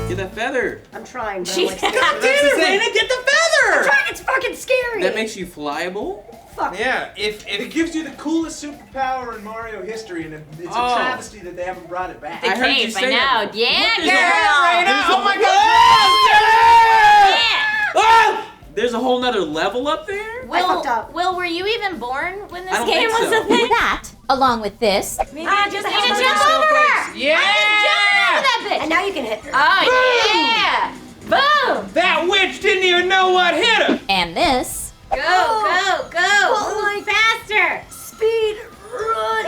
Get that feather. I'm trying, but She's I'm like, God damn it, Raina, get the feather! I'm trying, it's fucking scary. That makes you flyable? Fuck. Yeah, if it gives you the coolest superpower in Mario history, and it's a travesty that they haven't brought it back. The I heard you cape, say I that know. before. Yeah, Look, girl. Oh my God! Yeah. There's a whole nother level up there? I fucked up. Will, were you even born when this I don't game think was so. a thing? That, along with this, Just need to jump over her. Yeah! That bitch. And now you can hit her. Oh yeah! Boom! That witch didn't even know what hit her! And this. Go, Oh. go, go! Oh Move faster! Speed run.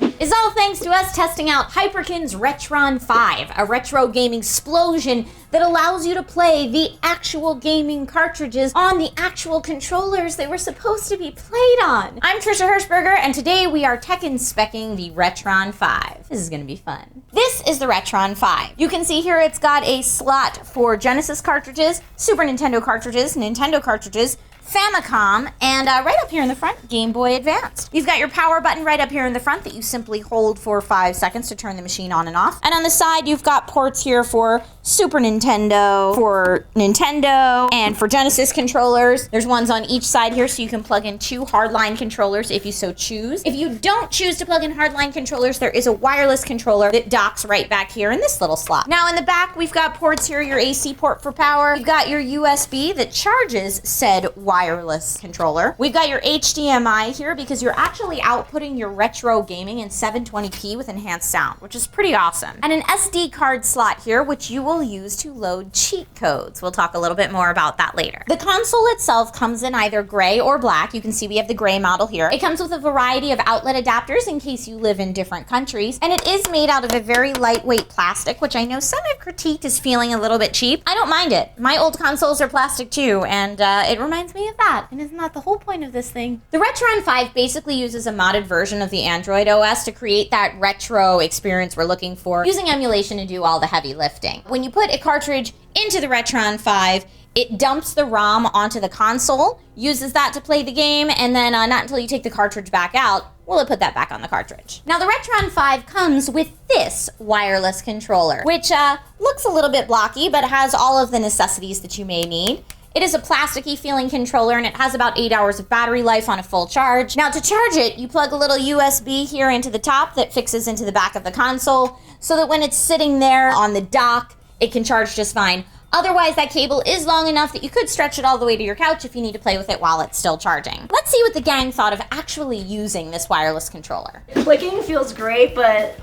No! Is all thanks to us testing out Hyperkin's RetroN 5, a retro gaming explosion that allows you to play the actual gaming cartridges on the actual controllers they were supposed to be played on. I'm Trisha Hirschberger, and today we are tech inspecting the RetroN 5. This is gonna be fun. This is the RetroN 5. You can see here it's got a slot for Genesis cartridges, Super Nintendo cartridges, Nintendo cartridges, Famicom, and right up here in the front, Game Boy Advance. You've got your power button right up here in the front that you simply hold for 5 seconds to turn the machine on and off. And on the side, you've got ports here for Super Nintendo, for Nintendo, and for Genesis controllers. There's ones on each side here, so you can plug in 2 hardline controllers if you so choose. If you don't choose to plug in hardline controllers, there is a wireless controller that docks right back here in this little slot. Now in the back, we've got ports here, your AC port for power. You've got your USB that charges said wireless controller. We've got your HDMI here because you're actually outputting your retro gaming in 720p with enhanced sound, which is pretty awesome. And an SD card slot here, which you will use to load cheat codes. We'll talk a little bit more about that later. The console itself comes in either gray or black. You can see we have the gray model here. It comes with a variety of outlet adapters in case you live in different countries, and it is made out of a very lightweight plastic, which I know some have critiqued as feeling a little bit cheap. I don't mind it. My old consoles are plastic too, and it reminds me of that, and isn't that the whole point of this thing? The RetroN 5 basically uses a modded version of the Android OS to create that retro experience we're looking for, using emulation to do all the heavy lifting. When you put a cartridge into the RetroN 5, it dumps the ROM onto the console, uses that to play the game, and then not until you take the cartridge back out will it put that back on the cartridge. Now the RetroN 5 comes with this wireless controller, which looks a little bit blocky, but has all of the necessities that you may need. It is a plasticky feeling controller, and it has about 8 hours of battery life on a full charge. Now to charge it, you plug a little USB here into the top that fixes into the back of the console so that when it's sitting there on the dock, it can charge just fine. Otherwise, that cable is long enough that you could stretch it all the way to your couch if you need to play with it while it's still charging. Let's see what the gang thought of actually using this wireless controller. Clicking feels great, but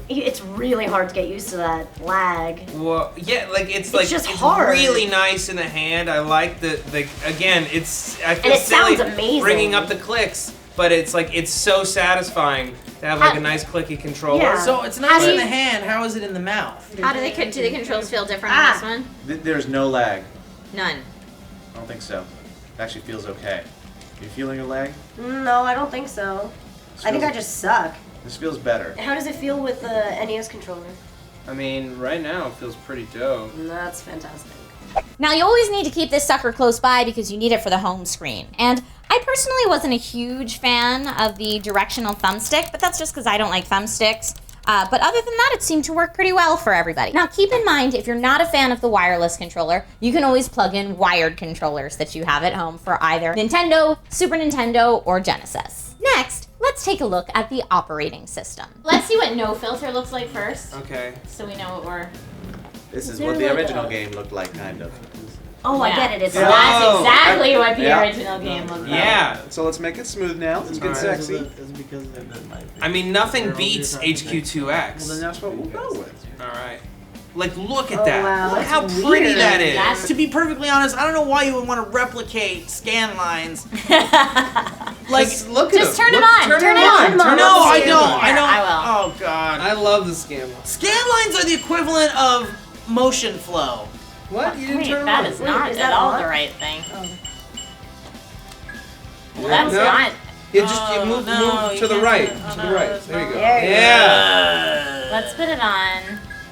it's really hard to get used to that lag. Well, yeah, it's just hard. really nice in the hand. I like the again, I feel And it silly sounds amazing. bringing up the clicks, but it's so satisfying to have a nice clicky controller. Yeah. So it's nice in the hand. How is it in the mouth? How do the controls feel different on this one? There's no lag. None. I don't think so. It actually feels okay. Are you feeling a lag? No, I don't think so. I think I just suck. This feels better. How does it feel with the NES controller? I mean, right now it feels pretty dope. That's fantastic. Now you always need to keep this sucker close by because you need it for the home screen. And I personally wasn't a huge fan of the directional thumbstick, but that's just because I don't like thumbsticks. But other than that, it seemed to work pretty well for everybody. Now keep in mind, if you're not a fan of the wireless controller, you can always plug in wired controllers that you have at home for either Nintendo, Super Nintendo, or Genesis. Next, let's take a look at the operating system. Let's see what no filter looks like first, Okay. so we know what we're... This is There what the like original a- game looked like, kind of. Oh, I get it. It's Yeah. That's Oh, exactly what the yeah. original game looked like. Yeah. So let's make it smooth now. Let's get Alright. sexy. I mean, nothing beats HQ2X. Well, then that's what we'll go with. All right. Look at Oh, that. wow, Look that's how pretty weird. that is. That's- To be perfectly honest, I don't know why you would want to replicate scan lines. Like, Look at Just him. turn it Look- on. Turn it on. on. no, I Scan don't. line. I don't. I will. Oh God. I love the scan line. Scan lines are the equivalent of motion flow. What? You didn't Wait, turn it that on? is not is at that all on? the right thing. Yeah. That's No. not... Yeah, just you move you to the can't right. do it. To No, the right. that's There you not- go. There you Yeah. Let's put it on.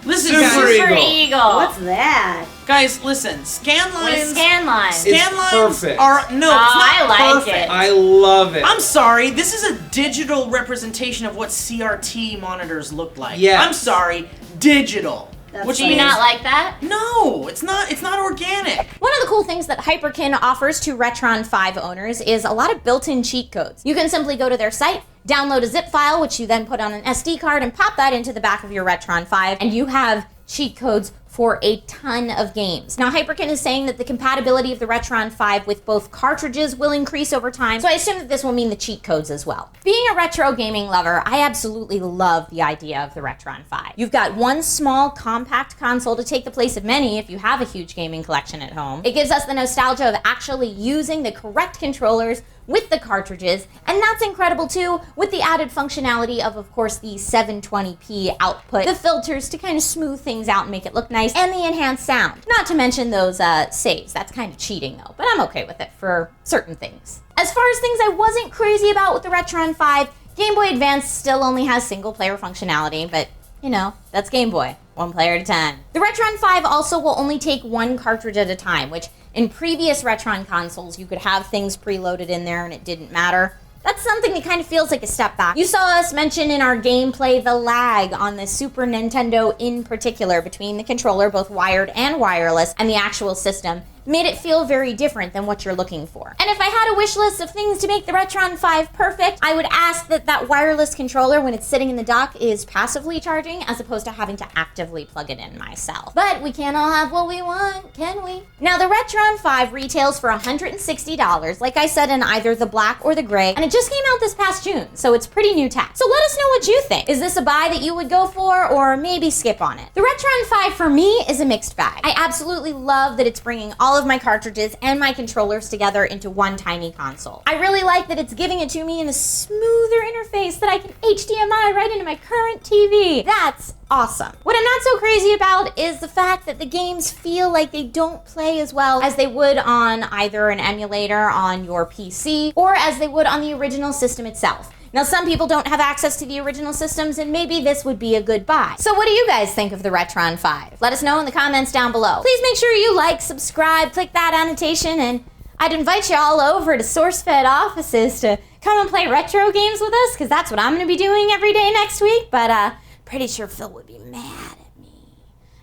Listen, Super guys. Eagle. Super Eagle. What's that? Guys, listen, scan With lines. scan lines. Scan lines perfect. are no, it's not I like perfect. it. I love it. I'm sorry, this is a digital representation of what CRT monitors look like. Yes. I'm sorry, digital. Do you not like that? No, it's not organic. One of the cool things that Hyperkin offers to RetroN 5 owners is a lot of built-in cheat codes. You can simply go to their site, download a zip file, which you then put on an SD card and pop that into the back of your RetroN 5, and you have cheat codes for a ton of games. Now, Hyperkin is saying that the compatibility of the RetroN 5 with both cartridges will increase over time, so I assume that this will mean the cheat codes as well. Being a retro gaming lover, I absolutely love the idea of the RetroN 5. You've got one small, compact console to take the place of many if you have a huge gaming collection at home. It gives us the nostalgia of actually using the correct controllers with the cartridges, and that's incredible too, with the added functionality of course, the 720p output, the filters to kind of smooth things out and make it look nice, and the enhanced sound. Not to mention those saves. That's kind of cheating though, but I'm okay with it for certain things. As far as things I wasn't crazy about with the RetroN 5, Game Boy Advance still only has single player functionality, but you know, that's Game Boy. One player at a time. The RetroN 5 also will only take one cartridge at a time, which in previous RetroN consoles, you could have things preloaded in there and it didn't matter. That's something that kind of feels like a step back. You saw us mention in our gameplay the lag on the Super Nintendo in particular between the controller, both wired and wireless, and the actual system. Made it feel very different than what you're looking for. And if I had a wish list of things to make the RetroN 5 perfect, I would ask that that wireless controller, when it's sitting in the dock, is passively charging as opposed to having to actively plug it in myself. But we can't all have what we want, can we? Now, the RetroN 5 retails for $160, like I said, in either the black or the gray, and it just came out this past June, so it's pretty new tech. So let us know what you think. Is this a buy that you would go for, or maybe skip on it? The RetroN 5 for me is a mixed bag. I absolutely love that it's bringing all of my cartridges and my controllers together into one tiny console. I really like that it's giving it to me in a smoother interface that I can HDMI right into my current TV. That's awesome. What I'm not so crazy about is the fact that the games feel like they don't play as well as they would on either an emulator on your PC or as they would on the original system itself. Now, some people don't have access to the original systems, and maybe this would be a good buy. So what do you guys think of the RetroN 5? Let us know in the comments down below. Please make sure you like, subscribe, click that annotation, and I'd invite you all over to SourceFed offices to come and play retro games with us, because that's what I'm going to be doing every day next week. But pretty sure Phil would be mad at me.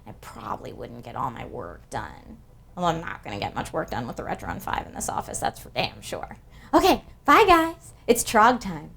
I probably wouldn't get all my work done. Although I'm not going to get much work done with the RetroN 5 in this office, that's for damn sure. Okay, bye guys. It's Trog time.